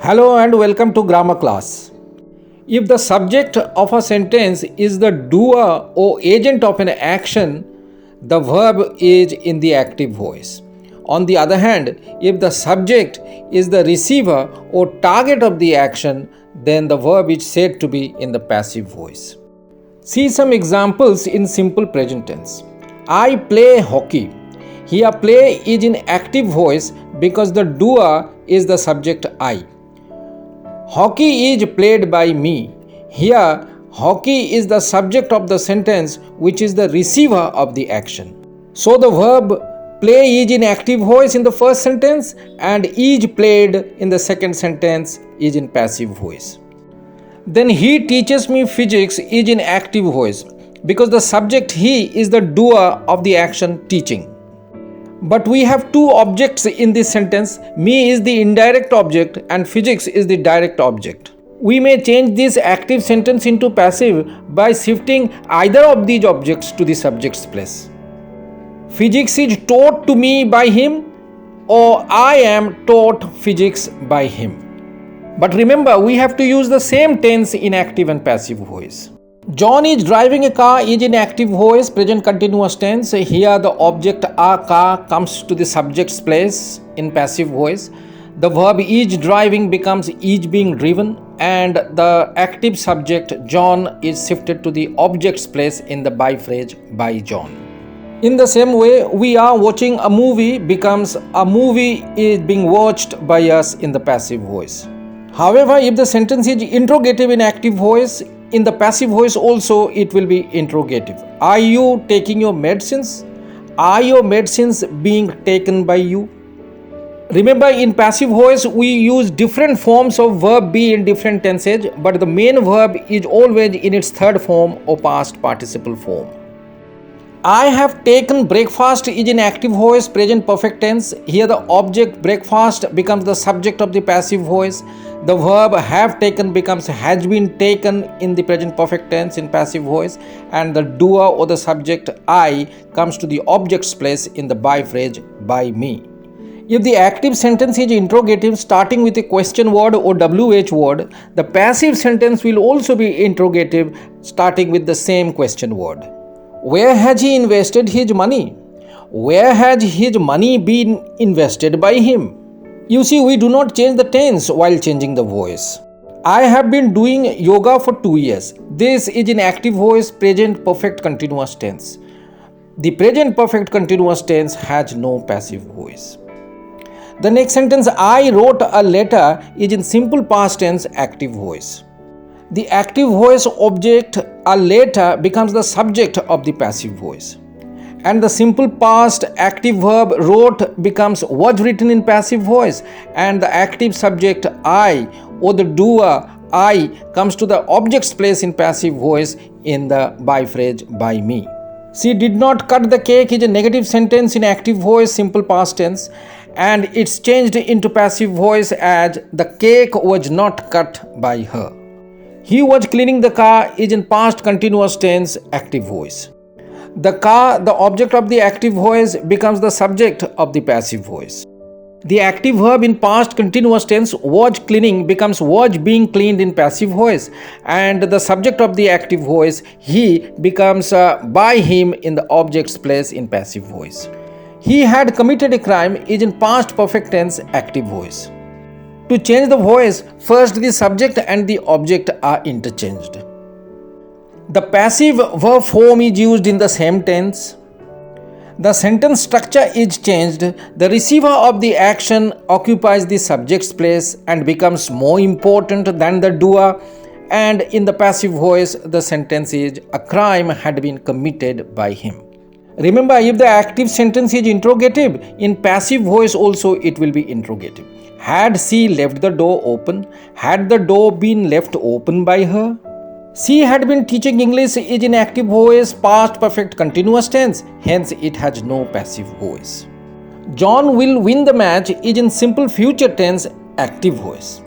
Hello and welcome to grammar class. If the subject of a sentence is the doer or agent of an action, the verb is in the active voice. On the other hand, if the subject is the receiver or target of the action, then the verb is said to be in the passive voice. See some examples in simple present tense. I play hockey. Here play is in active voice because the doer is the subject I. Hockey is played by me. Here, hockey is the subject of the sentence, which is the receiver of the action. So the verb play is in active voice in the first sentence and is played in the second sentence is in passive voice. Then he teaches me physics is in active voice because the subject he is the doer of the action teaching. But we have two objects in this sentence. Me is the indirect object and physics is the direct object. We may change this active sentence into passive by shifting either of these objects to the subject's place. Physics is taught to me by him, or I am taught physics by him. But remember, we have to use the same tense in active and passive voice. John is driving a car is in active voice, present continuous tense. Here the object a car comes to the subject's place in passive voice. The verb is driving becomes is being driven and the active subject John is shifted to the object's place in the by phrase by John. In the same way, we are watching a movie becomes a movie is being watched by us in the passive voice. However, if the sentence is interrogative in active voice, in the passive voice also it will be interrogative. Are you taking your medicines? Are your medicines being taken by you? Remember, in passive voice we use different forms of verb be in different tenses, but the main verb is always in its third form or past participle form. I have taken breakfast is in active voice, present perfect tense. Here the object breakfast becomes the subject of the passive voice. The verb have taken becomes has been taken in the present perfect tense in passive voice, and the doer or the subject I comes to the object's place in the by phrase by me. If the active sentence is interrogative starting with a question word or WH word, the passive sentence will also be interrogative starting with the same question word. Where has he invested his money? Where has his money been invested by him? You see, we do not change the tense while changing the voice. I have been doing yoga for 2 years. This is in active voice, present perfect continuous tense. The present perfect continuous tense has no passive voice. The next sentence, I wrote a letter, is in simple past tense, active voice. The active voice object, a letter, becomes the subject of the passive voice. And the simple past active verb wrote becomes was written in passive voice, and the active subject I or the doer I comes to the object's place in passive voice in the by phrase by me. She did not cut the cake is a negative sentence in active voice, simple past tense, and it's changed into passive voice as the cake was not cut by her. He was cleaning the car is in past continuous tense, active voice. The car, the object of the active voice, becomes the subject of the passive voice. The active verb in past continuous tense, was cleaning, becomes was being cleaned in passive voice, and the subject of the active voice, he, becomes by him in the object's place in passive voice. He had committed a crime is in past perfect tense, active voice. To change the voice, first the subject and the object are interchanged. The passive verb form is used in the same tense. The sentence structure is changed. The receiver of the action occupies the subject's place and becomes more important than the doer. And in the passive voice, the sentence is a crime had been committed by him. Remember, if the active sentence is interrogative, in passive voice also it will be interrogative. Had she left the door open? Had the door been left open by her? She had been teaching English is in active voice, past perfect continuous tense, hence it has no passive voice. John will win the match is in simple future tense, active voice.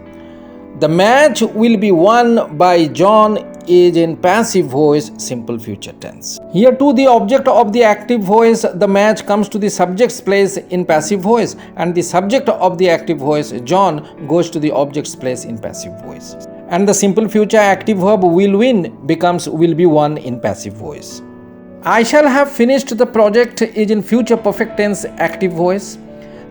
The match will be won by John is in passive voice, simple future tense. Here too the object of the active voice, the match, comes to the subject's place in passive voice, and the subject of the active voice, John, goes to the object's place in passive voice. And the simple future active verb will win becomes will be won in passive voice. I shall have finished the project is in future perfect tense active voice.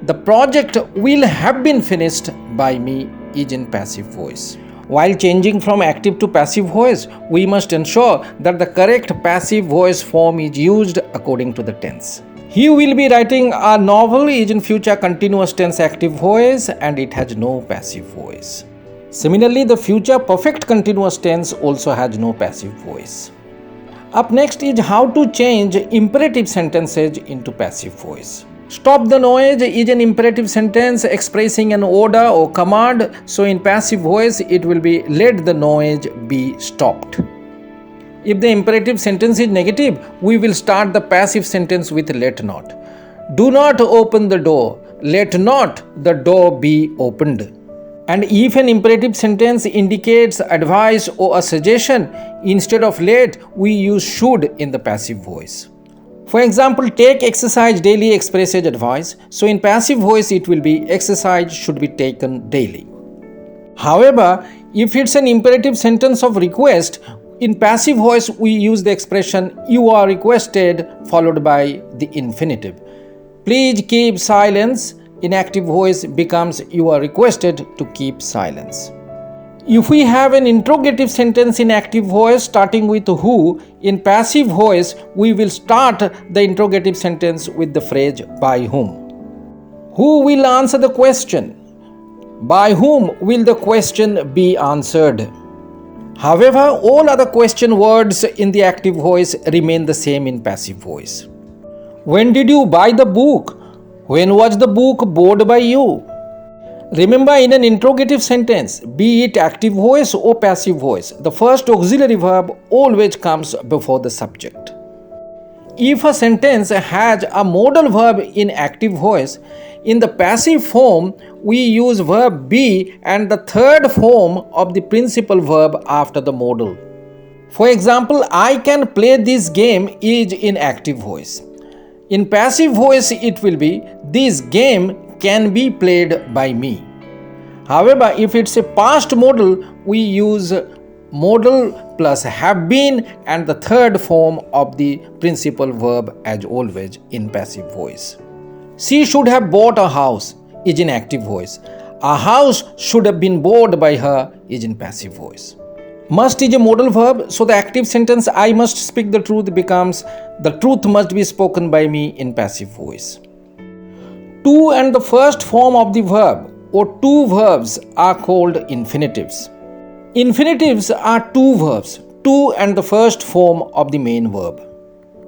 The project will have been finished by me is in passive voice. While changing from active to passive voice, we must ensure that the correct passive voice form is used according to the tense. He will be writing a novel is in future continuous tense active voice and it has no passive voice. Similarly, the future perfect continuous tense also has no passive voice. Up next is how to change imperative sentences into passive voice. Stop the noise is an imperative sentence expressing an order or command. So in passive voice, it will be let the noise be stopped. If the imperative sentence is negative, we will start the passive sentence with let not. Do not open the door. Let not the door be opened. And if an imperative sentence indicates advice or a suggestion, instead of let, we use should in the passive voice. For example, take exercise daily expresses advice. So in passive voice, it will be exercise should be taken daily. However, if it's an imperative sentence of request, in passive voice, we use the expression you are requested followed by the infinitive. Please keep silence. In active voice becomes you are requested to keep silence. If we have an interrogative sentence in active voice starting with who, in passive voice we will start the interrogative sentence with the phrase by whom. Who will answer the question? By whom will the question be answered? However, all other question words in the active voice remain the same in passive voice. When did you buy the book? When was the book bought by you? Remember, in an interrogative sentence, be it active voice or passive voice, the first auxiliary verb always comes before the subject. If a sentence has a modal verb in active voice, in the passive form, we use verb be and the third form of the principal verb after the modal. For example, I can play this game is in active voice. In passive voice, it will be this game can be played by me. However, if it's a past modal, we use modal plus have been and the third form of the principal verb as always in passive voice. She should have bought a house is in active voice. A house should have been bought by her is in passive voice. Must is a modal verb, so the active sentence I must speak the truth becomes the truth must be spoken by me in passive voice. To and the first form of the verb or two verbs are called infinitives. Infinitives are two verbs, to and the first form of the main verb.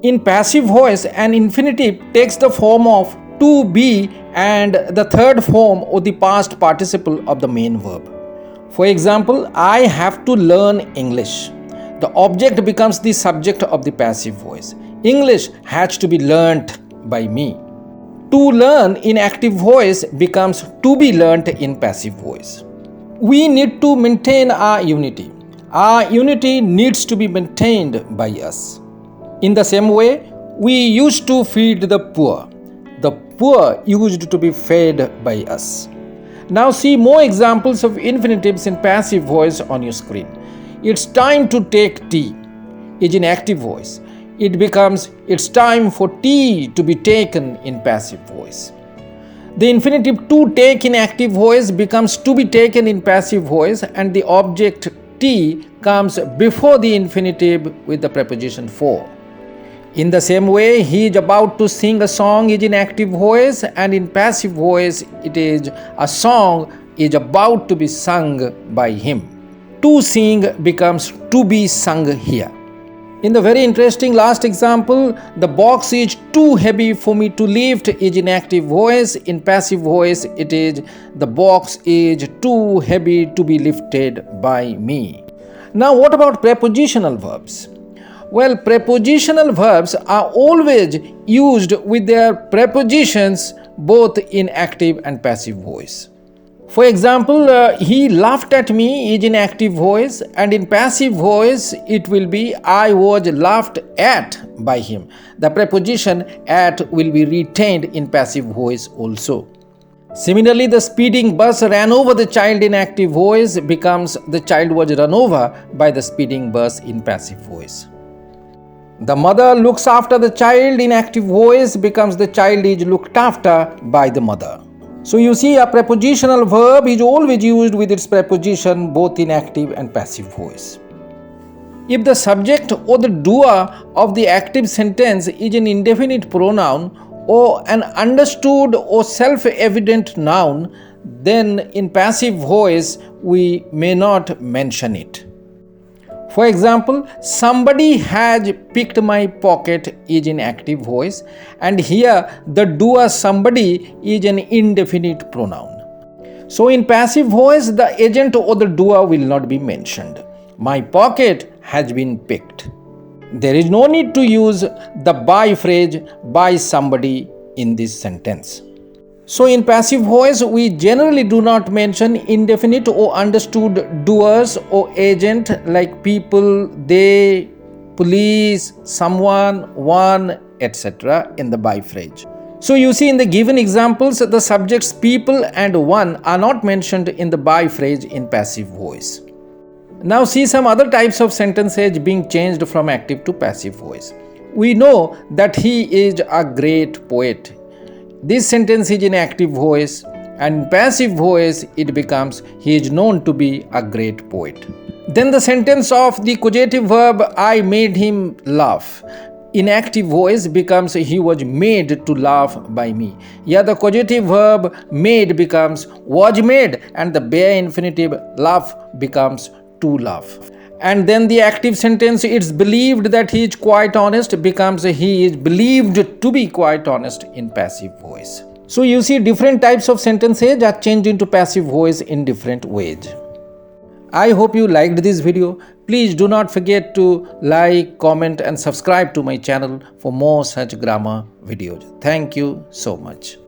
In passive voice, an infinitive takes the form of to be and the third form or the past participle of the main verb. For example, I have to learn English. The object becomes the subject of the passive voice. English has to be learnt by me. To learn in active voice becomes to be learnt in passive voice. We need to maintain our unity. Our unity needs to be maintained by us. In the same way, we used to feed the poor. The poor used to be fed by us. Now see more examples of infinitives in passive voice on your screen. It's time to take tea is in active voice. It becomes it's time for tea to be taken in passive voice. The infinitive to take in active voice becomes to be taken in passive voice and the object tea comes before the infinitive with the preposition for. In the same way, he is about to sing a song is in active voice and in passive voice it is a song is about to be sung by him. To sing becomes to be sung here. In the very interesting last example, the box is too heavy for me to lift is in active voice. In passive voice it is the box is too heavy to be lifted by me. Now what about prepositional verbs? Well, prepositional verbs are always used with their prepositions both in active and passive voice. For example, he laughed at me is in active voice, and in passive voice it will be I was laughed at by him. The preposition at will be retained in passive voice also. Similarly, the speeding bus ran over the child in active voice becomes the child was run over by the speeding bus in passive voice. The mother looks after the child in active voice becomes the child is looked after by the mother. So you see, a prepositional verb is always used with its preposition both in active and passive voice. If the subject or the doer of the active sentence is an indefinite pronoun or an understood or self-evident noun, then in passive voice we may not mention it. For example, somebody has picked my pocket is in active voice, and here the doer somebody is an indefinite pronoun. So in passive voice, the agent or the doer will not be mentioned. My pocket has been picked. There is no need to use the by phrase by somebody in this sentence. So in passive voice, we generally do not mention indefinite or understood doers or agent like people, they, police, someone, one, etc. in the by phrase. So you see, in the given examples, the subjects people and one are not mentioned in the by phrase in passive voice. Now see some other types of sentences being changed from active to passive voice. We know that he is a great poet. This sentence is in active voice, and in passive voice it becomes he is known to be a great poet. Then the sentence of the causative verb I made him laugh in active voice becomes he was made to laugh by me. Here the causative verb made becomes was made, and the bare infinitive laugh becomes to laugh. And then the active sentence, it's believed that he is quite honest, becomes he is believed to be quite honest in passive voice. So you see, different types of sentences are changed into passive voice in different ways. I hope you liked this video. Please do not forget to like, comment and subscribe to my channel for more such grammar videos. Thank you so much.